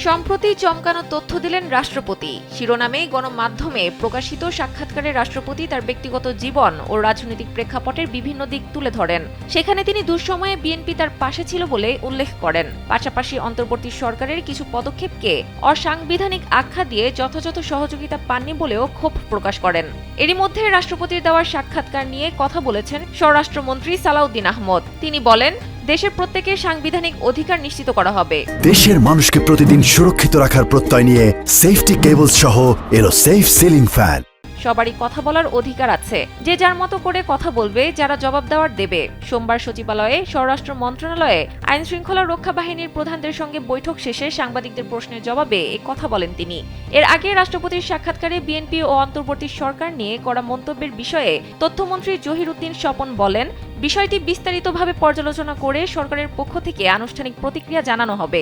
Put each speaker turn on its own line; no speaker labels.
সম্প্রতি চমকানো তথ্য দিলেন রাষ্ট্রপতি। শিরোনামে গণমাধ্যমে প্রকাশিত সাক্ষাৎকারে রাষ্ট্রপতি তার ব্যক্তিগত জীবন ও রাজনৈতিক প্রেক্ষাপটের বিভিন্ন দিক তুলে ধরেন। সেখানে তিনি দুঃসময়ে বিএনপি তার পাশে ছিল বলে উল্লেখ করেন। পাশাপাশি অন্তর্বর্তী সরকারের কিছু পদক্ষেপকে অসাংবিধানিক আখ্যা দিয়ে যথাযথ সহযোগিতা পাননি বলেও ক্ষোভ প্রকাশ করেন। এরই মধ্যে রাষ্ট্রপতির দেওয়া সাক্ষাৎকার নিয়ে কথা বলেছেন স্বরাষ্ট্রমন্ত্রী সালাউদ্দিন আহমদ। তিনি বলেন, দেশের প্রত্যেকের সাংবিধানিক অধিকার নিশ্চিত করা হবে।
দেশের মানুষকে প্রতিদিন সুরক্ষিত রাখার প্রত্যয় নিয়ে সেফটি কেবল সহ এলো সেফ সিলিং ফ্যান।
সবারই কথা বলার অধিকার আছে, যে যার মতো করে কথা বলবে, যারা জবাব দেওয়ার দেবে। সোমবার সচিবালয়ে স্বরাষ্ট্র মন্ত্রণালয়ে আইন শৃঙ্খলা রক্ষা বাহিনীর প্রধানদের সঙ্গে বৈঠক শেষে সাংবাদিকদের প্রশ্নের জবাবে এ কথা বলেন তিনি। এর আগে রাষ্ট্রপতির সাক্ষাৎকারে বিএনপি ও অন্তর্বর্তী সরকার নিয়ে করা মন্তব্যের বিষয়ে তথ্যমন্ত্রী জহির উদ্দিন স্বপন বলেন, বিষয়টি বিস্তারিতভাবে পর্যালোচনা করে সরকারের পক্ষ থেকে আনুষ্ঠানিক প্রতিক্রিয়া জানানো হবে।